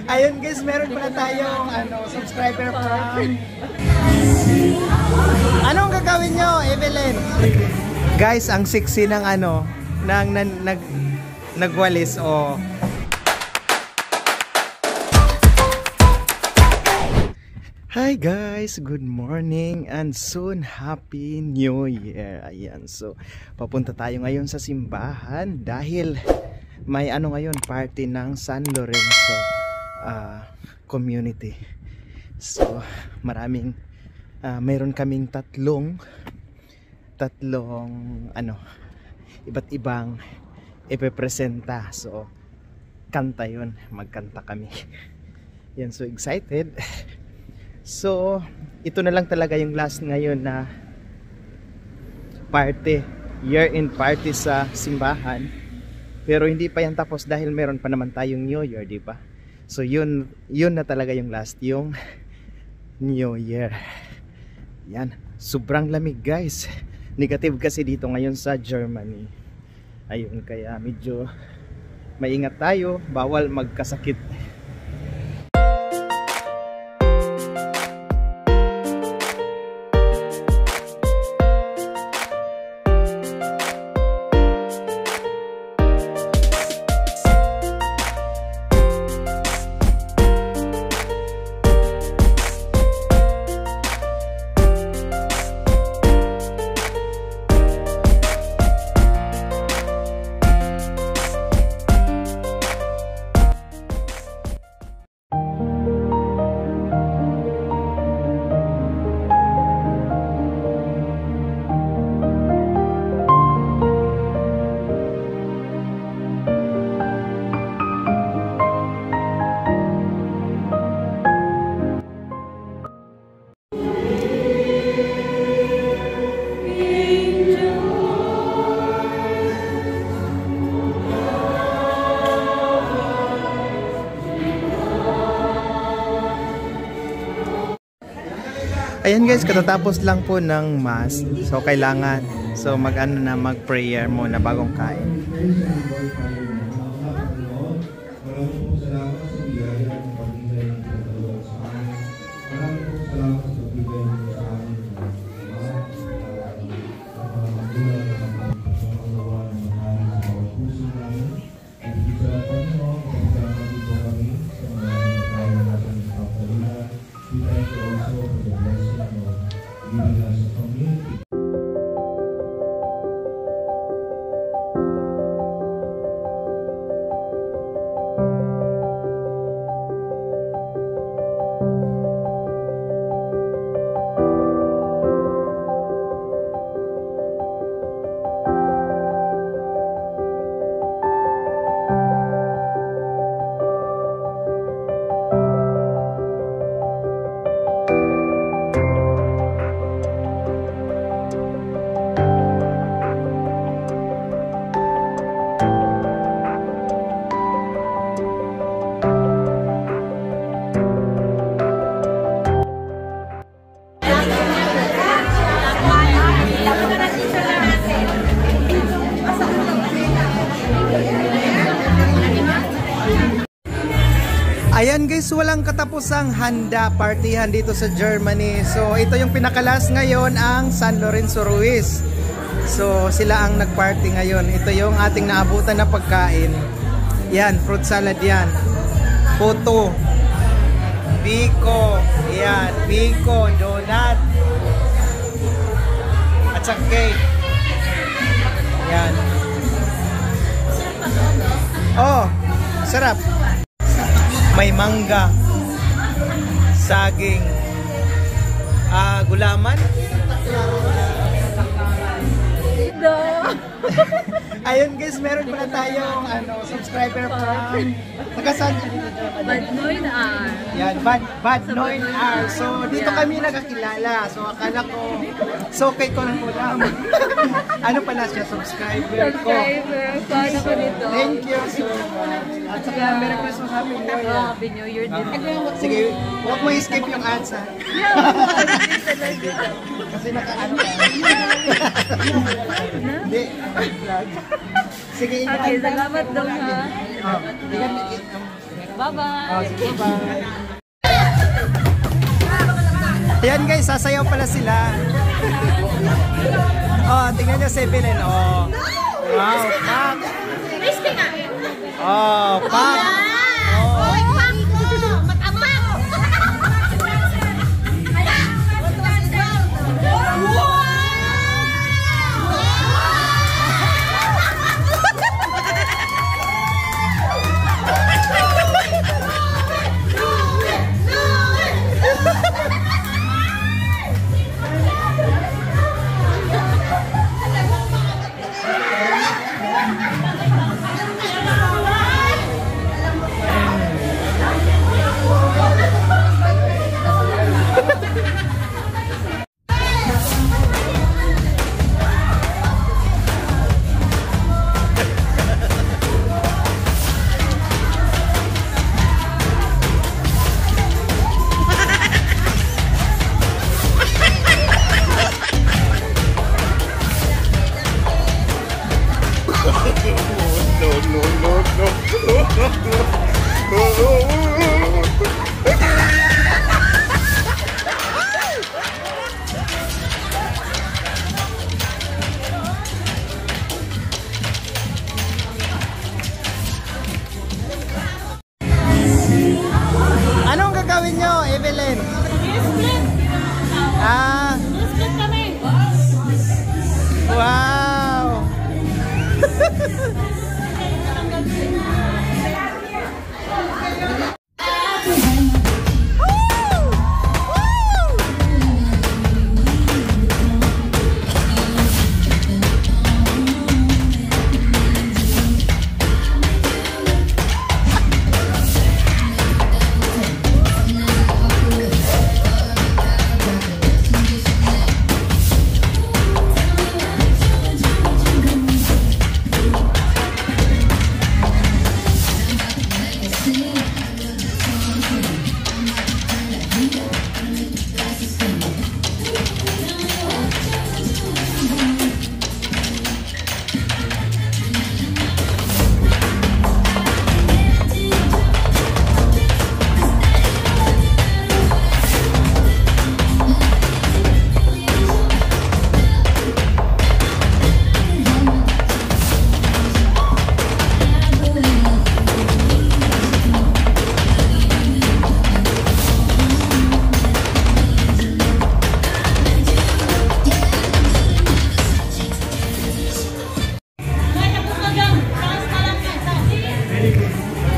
Ayun guys, meron pala tayong subscriber from... Anong gagawin nyo, Evelyn? Guys, ang sexy ng nagwalis o... Hi guys, good morning and soon Happy New Year. Ayan, so papunta tayo ngayon sa simbahan dahil may ngayon party ng San Lorenzo community. So mayroon kaming tatlong iba't ibang ipepresenta. So kanta yun, magkanta kami. Yan, so excited. So, ito na lang talaga yung last ngayon na party, year-end party sa simbahan. Pero hindi pa yan tapos dahil meron pa naman tayong New Year, di ba? So, yun na talaga yung last, yung New Year. Yan, sobrang lamig guys. Negative kasi dito ngayon sa Germany. Ayun, kaya medyo maingat tayo, bawal magkasakit. Ayan guys, katatapos lang po ng mass. So kailangan mag-prayer muna bagong kain. Ayan guys, walang katapusang handa partihan dito sa Germany. So ito yung pinakalas ngayon, ang San Lorenzo Ruiz. So sila ang nagparty ngayon. Ito yung ating naabutan na pagkain. Yan, fruit salad yan. Puto, biko, yan, biko, donut, at saka cake. Yan. Oh, sarap. May mangga, saging, gulaman. Ayun guys, meron pala tayong subscriber from tagasan. Bad 9R. Yan, Bad 9R. So dito kami nagkakilala. So akala ko, so kay ko lang po lang. Ano pala siya, subscriber ko. Fan ako nito. Thank you so much. At saka Merry Christmas, Happy New Year. Happy New Year din. Sige, huwag mo i-skip yung ads ha. Kasi naka-ano ka. Hindi. Sige, okay, salamat daw ha. Bye-bye. Bye-bye. Ayan guys, sasayaw pala sila. Oh, tingnan nyo si Belen. Oh. Wow, pak. Oh, pak. Oh. Anong gagawin nyo, Evelyn? Ah. Wow.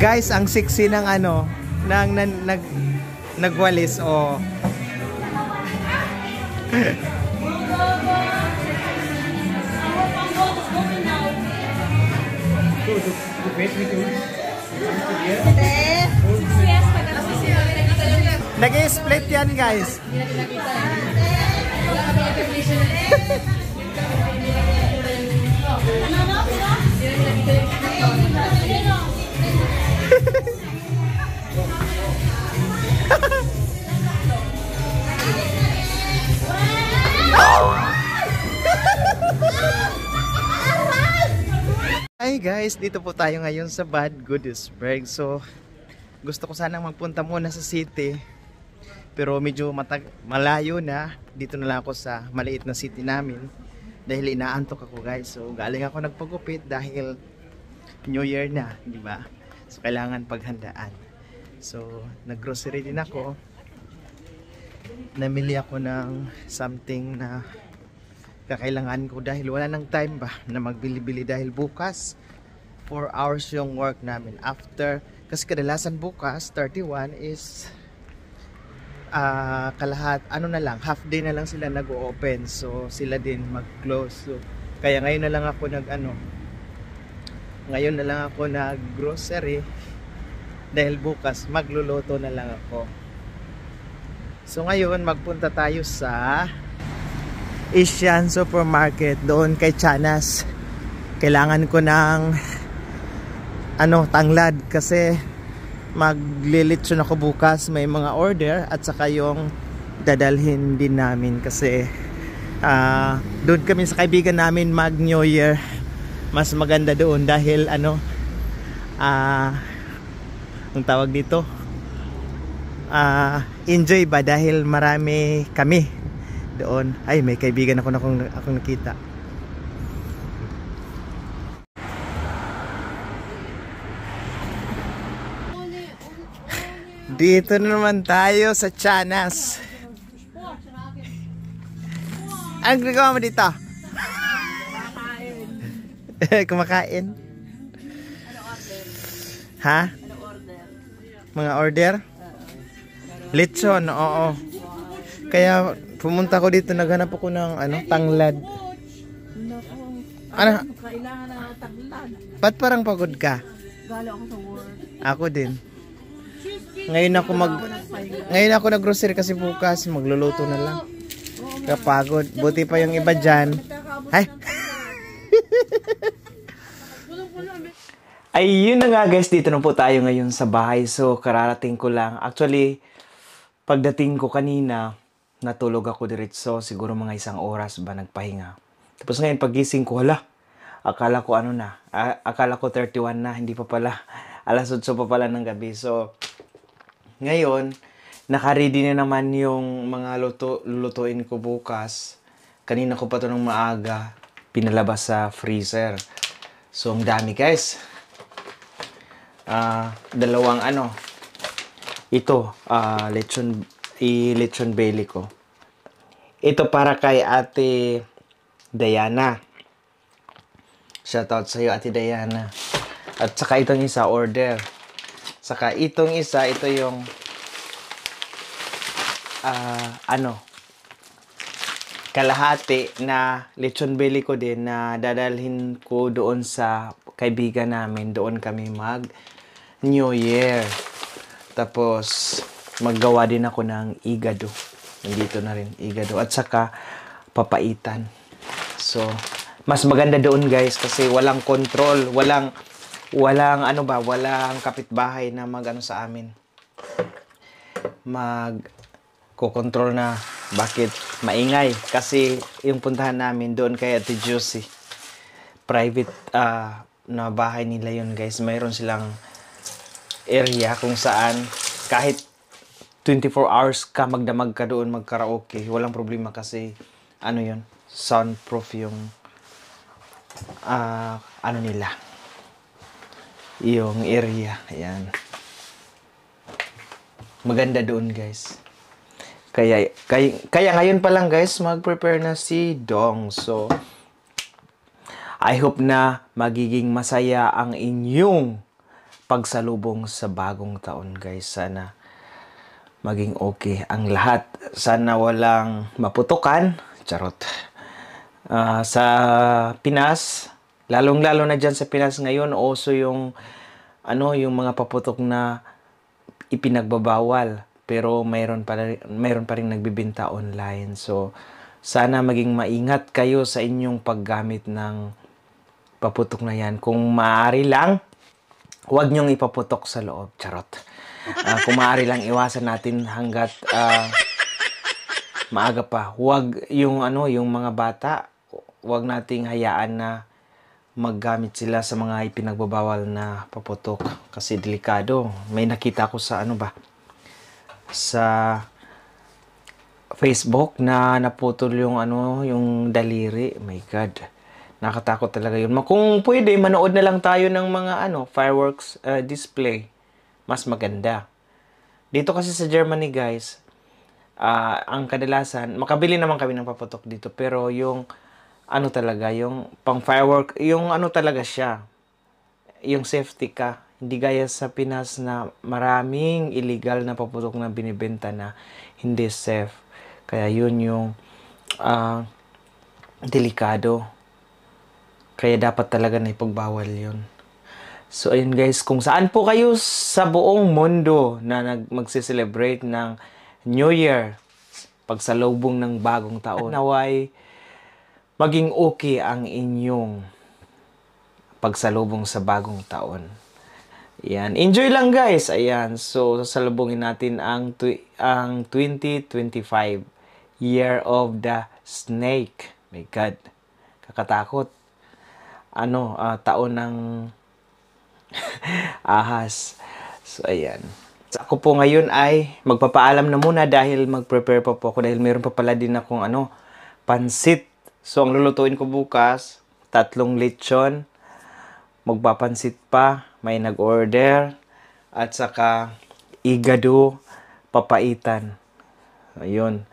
Guys, ang sexy ng ano, nagwalis o. Nag-split yan, guys. Hi guys, dito po tayo ngayon sa Bad Godesberg. So, gusto ko sanang magpunta muna sa city, pero medyo malayo na. Dito na lang ako sa maliit na city namin dahil inaantok ako guys. So, galing ako nagpagupit dahil New Year na, di ba? So, kailangan paghandaan. So, naggrocery din ako. Namili ako ng something na kakailangan ko dahil wala nang time ba na magbili-bili dahil bukas 4 hours yung work namin. After, kasi kadalasan bukas 31 is ano na lang, half day na lang sila nag-open. So sila din mag-close. So kaya ngayon na lang ako nag-grocery dahil bukas magluluto na lang ako. So ngayon magpunta tayo sa Asian Supermarket doon kay Chanas. Kailangan ko ng tanglad kasi maglilitsyon ako bukas, may mga order at saka yung dadalhin din namin kasi doon kami sa kaibigan namin mag New Year. Mas maganda doon dahil ang tawag dito, enjoy ba dahil marami kami doon. Ay, may kaibigan ako na akong nakita. Dito na naman tayo sa Chanas. Anong ginagawa mo dito? Kumakain. Ha? Mga order? Lechon, oo. Kaya pumunta ko dito, naghanap ako ng tanglad. Ano? Kailangan na taglan. Ba't parang pagod ka? Gala ako sa work. Ako din. Ngayon ako nag-grocery kasi bukas magluluto na lang. Kapagod. Buti pa yung iba dyan. Ay! Ay, yun na nga guys, dito na po tayo ngayon sa bahay. So, kararating ko lang. Actually, pagdating ko kanina, natulog ako diretso. Siguro mga 1 oras ba nagpahinga. Tapos ngayon, pagising ko, akala ko akala ko 31 na, hindi pa pala. Alas 8 pa pala ng gabi. So, ngayon, nakaready na naman yung mga lulutuin ko bukas. Kanina ko pa ito ng maaga, pinalabas sa freezer. So, ang dami guys. Dalawang ito, lechon belly ko. Ito para kay Ate Diana. Shoutout sa iyo, Ate Diana. At saka itong isa, order. Saka itong isa, ito yung kalahati na lechon belly ko din na dadalhin ko doon sa kaibigan namin. Doon kami mag New Year. Tapos maggawa din ako ng igado. Nandito na rin igado. At saka papaitan. So, mas maganda doon guys kasi walang control, walang kapitbahay na sa amin. Kukontrol na bakit maingay. Kasi yung puntahan namin doon kay Ate Juicy. Private na bahay nila yun guys. Mayroon silang area kung saan kahit 24 hours ka magdamag ka doon mag-karaoke. Walang problema kasi yun, soundproof yung nila. Yung area. Ayan. Maganda doon guys. Kaya ngayon pa lang guys, mag-prepare na si Dong. So, I hope na magiging masaya ang inyong pagsalubong sa bagong taon guys. Sana maging okay ang lahat. Sana walang maputukan. Charot. Sa Pinas, lalong-lalo na dyan sa Pinas ngayon, also yung mga paputok na ipinagbabawal. Pero mayroon pa rin nagbibenta online. So, sana maging maingat kayo sa inyong paggamit ng paputok na yan. Kung maaari lang, huwag nyong ipaputok sa loob. Charot. Kung maaari lang, iwasan natin hanggat maaga pa. Huwag yung mga bata, huwag nating hayaan na maggamit sila sa mga ipinagbabawal na paputok. Kasi delikado. May nakita ko sa sa Facebook na naputol yung daliri. My God. Nakatakot talaga yun. Kung pwede, manood na lang tayo ng mga fireworks display. Mas maganda. Dito kasi sa Germany, guys, ang kadalasan, makabili naman kami ng paputok dito, pero yung talaga, yung pang firework, yung talaga siya. Yung safety ka. Hindi gaya sa Pinas na maraming illegal na paputok na binibenta na hindi safe. Kaya yun yung delikado. Kaya dapat talaga na ipagbawal yun. So ayun guys, kung saan po kayo sa buong mundo na magse-celebrate ng New Year, pagsalubong ng bagong taon, naway maging okay ang inyong pagsalubong sa bagong taon. Ayan. Enjoy lang guys. Ayan. So, sasalubungin natin ang 2025. Year of the Snake. My God. Kakatakot. Taon ng ahas. So, ayan. So, ako po ngayon ay magpapaalam na muna dahil mag-prepare pa po ako dahil meron pa pala din akong pansit. So, ang lulutuin ko bukas, 3 lechon, magpapansit pa, may nag-order, at saka igado, papaitan. Ayun.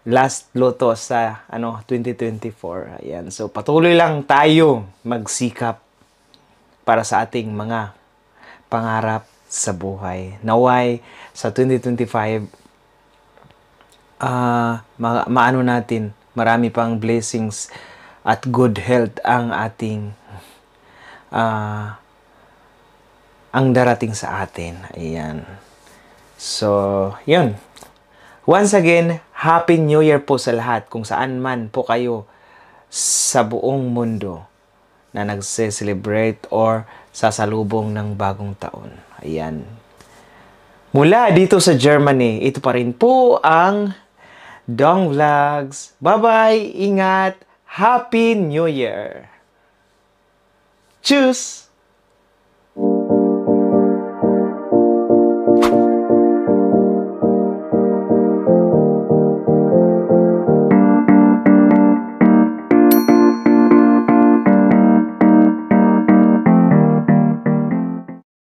Last luto sa 2024. Ayan. So, patuloy lang tayo magsikap para sa ating mga pangarap sa buhay. Naway sa 2025 maano natin, marami pang blessings at good health ang ating ang darating sa atin. Ayan. So, yun. Once again, Happy New Year po sa lahat kung saan man po kayo sa buong mundo na nagse-celebrate or sasalubong ng bagong taon. Ayan. Mula dito sa Germany, ito pa rin po ang Dong Vlogs. Bye-bye! Ingat! Happy New Year! Tschüss!